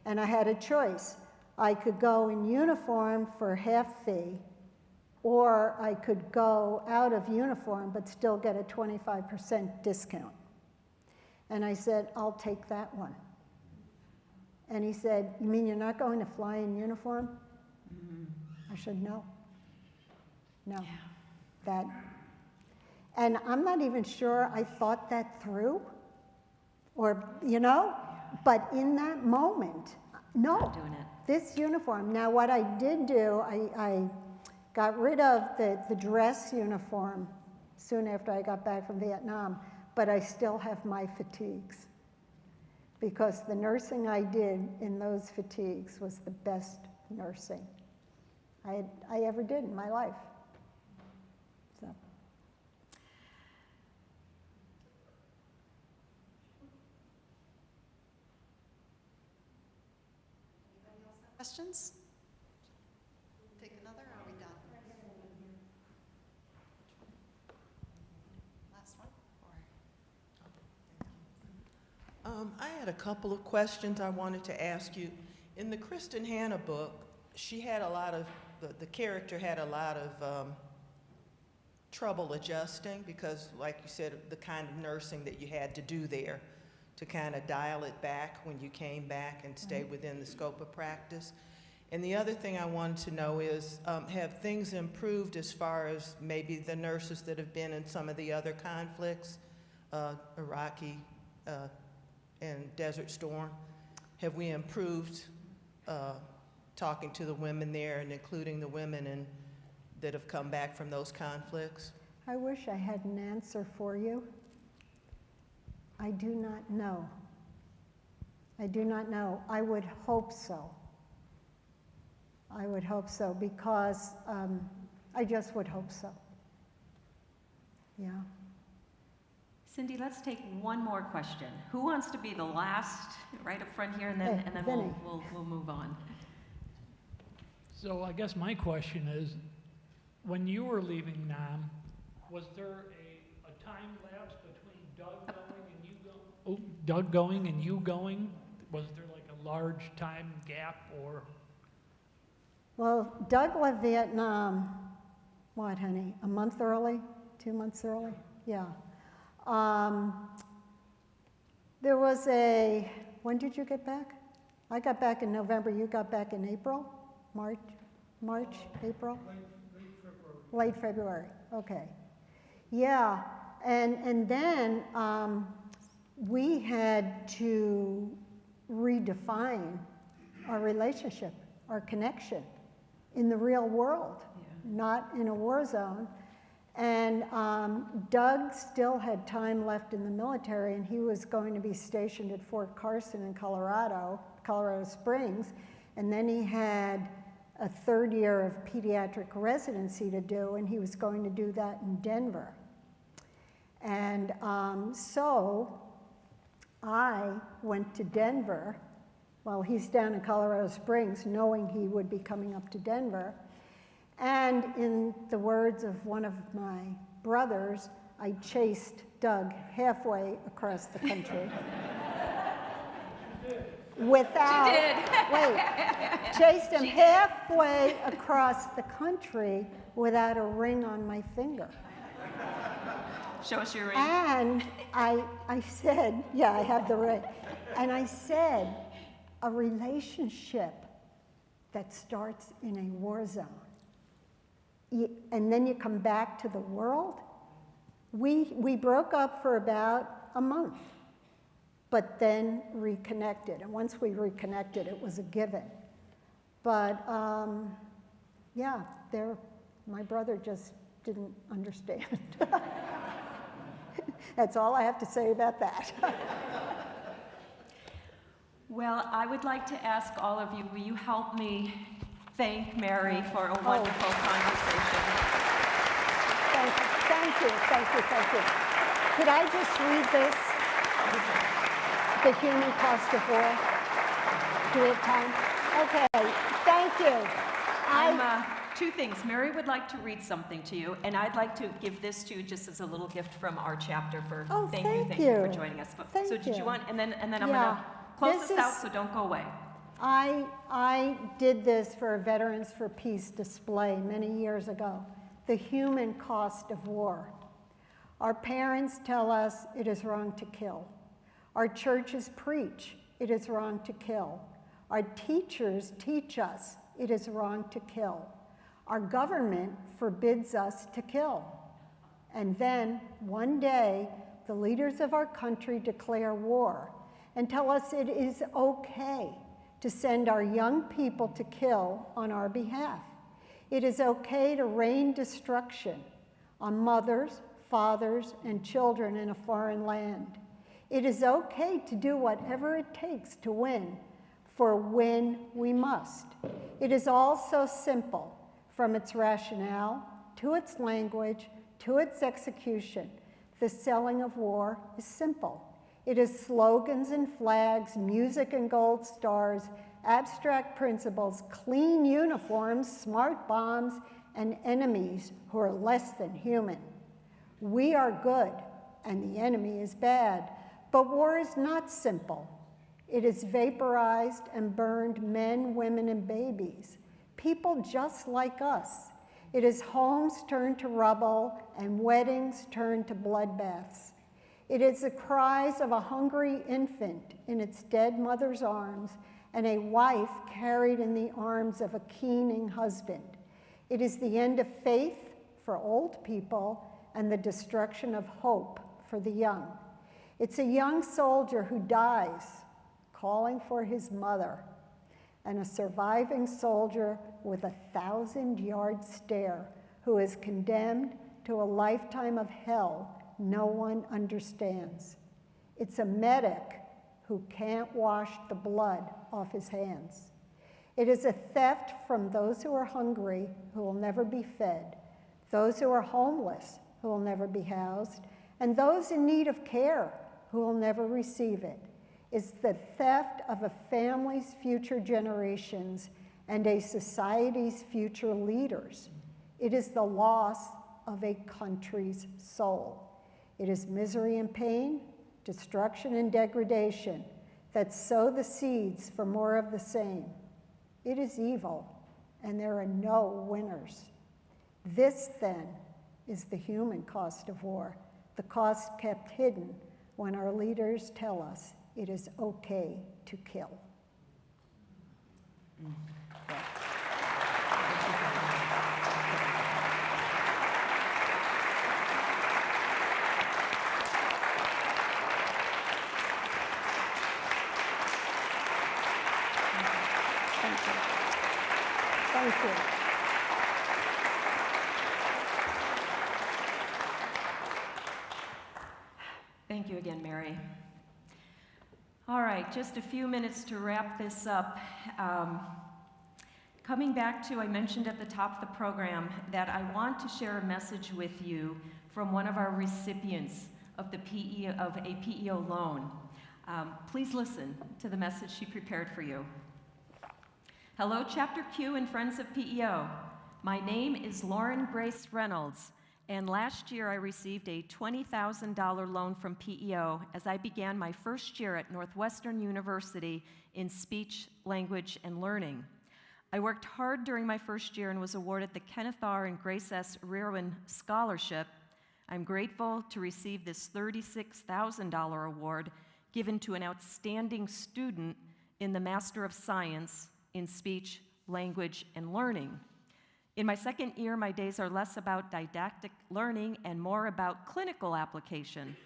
and I had a choice. I could go in uniform for half fee, or I could go out of uniform but still get a 25% discount. And I said, I'll take that one. And he said, you mean you're not going to fly in uniform? Mm-hmm. I said, no. No. Yeah. And I'm not even sure I thought that through, or, you know, but in that moment, no, Not doing it. this uniform. Now, what I did do, I got rid of the dress uniform soon after I got back from Vietnam, but I still have my fatigues, because the nursing I did in those fatigues was the best nursing I ever did in my life. So. Questions? Take another, or are we done? Last one? I had a couple of questions I wanted to ask you. In the Kristen Hanna book, she had a lot of, the character had a lot of trouble adjusting because, like you said, the kind of nursing that you had to do there to kind of dial it back when you came back and stay within the scope of practice. And the other thing I wanted to know is, have things improved as far as maybe the nurses that have been in some of the other conflicts, Iraqi and Desert Storm? Have we improved talking to the women there and including the women that have come back from those conflicts? I wish I had an answer for you. I do not know. I do not know. I would hope so. I would hope so, because I just would hope so. Yeah. Cindy, let's take one more question. Who wants to be the last, right up front here, and then, Hey, we'll move on. So I guess my question is, when you were leaving Nam, was there a time lapse between Doug going and you going? Was there like a large time gap, or? Well, Doug left Vietnam, what, honey, a month early? 2 months early? Yeah. There was when did you get back? I got back in November. You got back in April? March, April? Late February, okay. Yeah, and then we had to redefine our relationship, our connection in the real world, not in a war zone. And Doug still had time left in the military, and he was going to be stationed at Fort Carson in Colorado Springs, and then he had a third year of pediatric residency to do, and he was going to do that in Denver. And so I went to Denver while he's down in Colorado Springs, knowing he would be coming up to Denver. And in the words of one of my brothers, I chased Doug halfway across the country. Without, chased him halfway across the country without a ring on my finger. Show us your ring. And I said, yeah, I have the ring. And I said, a relationship that starts in a war zone, and then you come back to the world. We broke up for about a month, but then reconnected. And once we reconnected, it was a given. But yeah, my brother just didn't understand. That's all I have to say about that. Well, I would like to ask all of you, will you help me thank Mary for a wonderful conversation? Thank you. Could I just read this? The human cost of war. Do we have time? Okay, thank you. Two things. Mary would like to read something to you, and I'd like to give this to you just as a little gift from our chapter for thank you for joining us. So did you want, and then I'm going to close this out, so don't go away. I did this for a Veterans for Peace display many years ago. The human cost of war. Our parents tell us it is wrong to kill. Our churches preach it is wrong to kill. Our teachers teach us it is wrong to kill. Our government forbids us to kill. And then, one day, the leaders of our country declare war and tell us it is okay to send our young people to kill on our behalf. It is okay to rain destruction on mothers, fathers, and children in a foreign land. It is okay to do whatever it takes to win, for win we must. It is all so simple, from its rationale to its language to its execution. The selling of war is simple. It is slogans and flags, music and gold stars, abstract principles, clean uniforms, smart bombs, and enemies who are less than human. We are good, and the enemy is bad. But war is not simple. It has vaporized and burned men, women, and babies, people just like us. It is homes turned to rubble and weddings turned to bloodbaths. It is the cries of a hungry infant in its dead mother's arms and a wife carried in the arms of a keening husband. It is the end of faith for old people and the destruction of hope for the young. It's a young soldier who dies calling for his mother, and a surviving soldier with a 1,000-yard stare who is condemned to a lifetime of hell no one understands. It's a medic who can't wash the blood off his hands. It is a theft from those who are hungry who will never be fed, those who are homeless who will never be housed, and those in need of care who will never receive it. It's the theft of a family's future generations and a society's future leaders. It is the loss of a country's soul. It is misery and pain, destruction and degradation that sow the seeds for more of the same. It is evil, and there are no winners. This, then, is the human cost of war, the cost kept hidden when our leaders tell us it is okay to kill. Thank you. Thank you again, Mary. All right, just a few minutes to wrap this up. Coming back to, I mentioned at the top of the program that I want to share a message with you from one of our recipients of a P.E.O. loan. Please listen to the message she prepared for you. Hello, Chapter Q and friends of P.E.O. My name is Lauren Grace Reynolds, and last year I received a $20,000 loan from P.E.O. as I began my first year at Northwestern University in speech, language, and learning. I worked hard during my first year and was awarded the Kenneth R. and Grace S. Rearwin Scholarship. I'm grateful to receive this $36,000 award given to an outstanding student in the Master of Science in Speech, Language, and Learning. In my second year, my days are less about didactic learning and more about clinical application.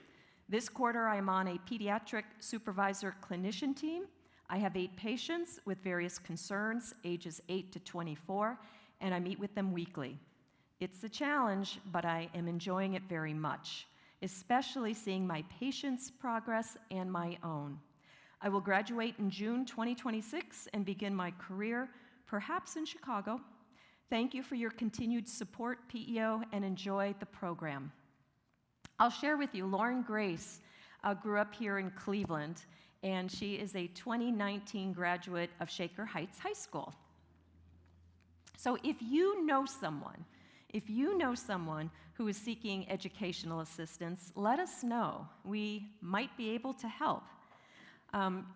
This quarter, I'm on a pediatric supervisor clinician team. I have 8 patients with various concerns, ages 8 to 24, and I meet with them weekly. It's a challenge, but I am enjoying it very much, especially seeing my patients' progress and my own. I will graduate in June 2026 and begin my career, perhaps in Chicago. Thank you for your continued support, P.E.O., and enjoy the program. I'll share with you, Lauren Grace grew up here in Cleveland, and she is a 2019 graduate of Shaker Heights High School. So if you know someone who is seeking educational assistance, let us know. We might be able to help.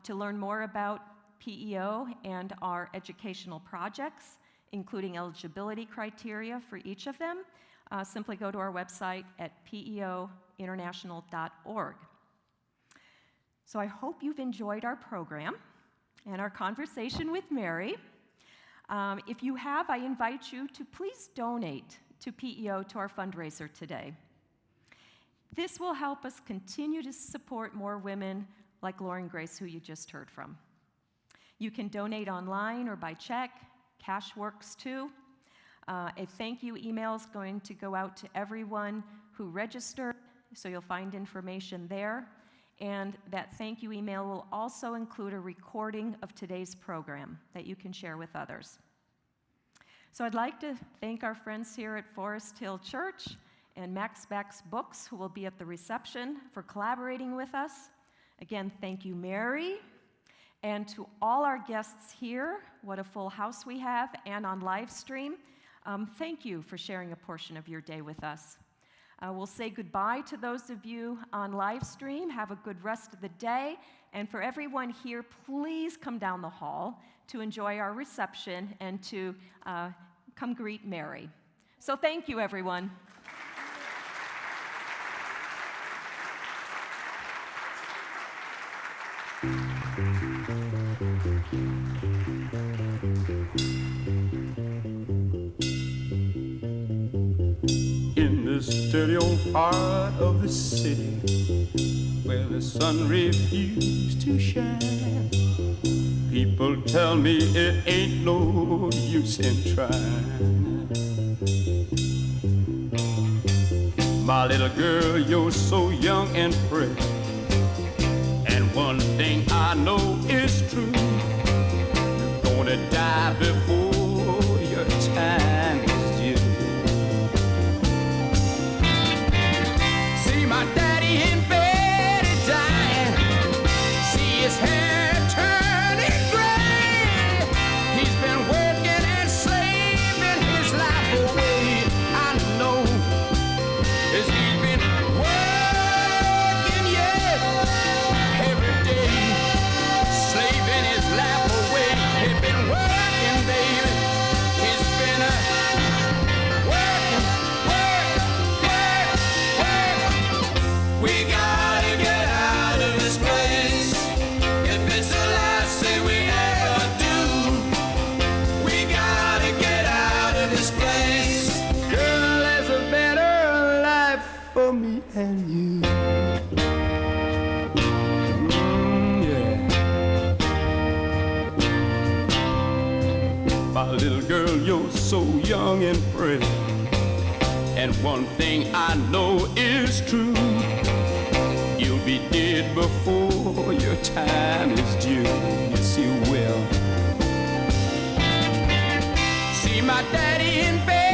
To learn more about P.E.O. and our educational projects, including eligibility criteria for each of them, simply go to our website at peointernational.org. So I hope you've enjoyed our program and our conversation with Mary. If you have, I invite you to please donate to P.E.O. to our fundraiser today. This will help us continue to support more women like Lauren Grace, who you just heard from. You can donate online or by check. Cash works too. A thank you email is going to go out to everyone who registered, so you'll find information there. And that thank you email will also include a recording of today's program that you can share with others. So I'd like to thank our friends here at Forest Hill Church and Max Back's Books, who will be at the reception, for collaborating with us. Again, thank you, Mary. And to all our guests here, what a full house we have, and on live stream, thank you for sharing a portion of your day with us. We'll say goodbye to those of you on live stream. Have a good rest of the day. And for everyone here, please come down the hall to enjoy our reception and to come greet Mary. So thank you, everyone. In this dirty old part of the city where the sun refused to shine, people tell me it ain't no use in trying. My little girl, you're so young and pretty, and one thing I know is true: you're gonna die before your time is due. See my daddy in bed and dying, see his hair turning gray. He's been working and slaving his life away. I know, as he's been working, yeah, every day, slaving his life away. He's been working, baby. He's been working. We gotta get out of this place. If it's the last thing we ever do, we gotta get out of this place. Girl, there's a better life for me and you. Yeah. My little girl, you're so young and pretty, and one thing I know is true: you'll be dead before your time is due. Yes, you will. See my daddy in bed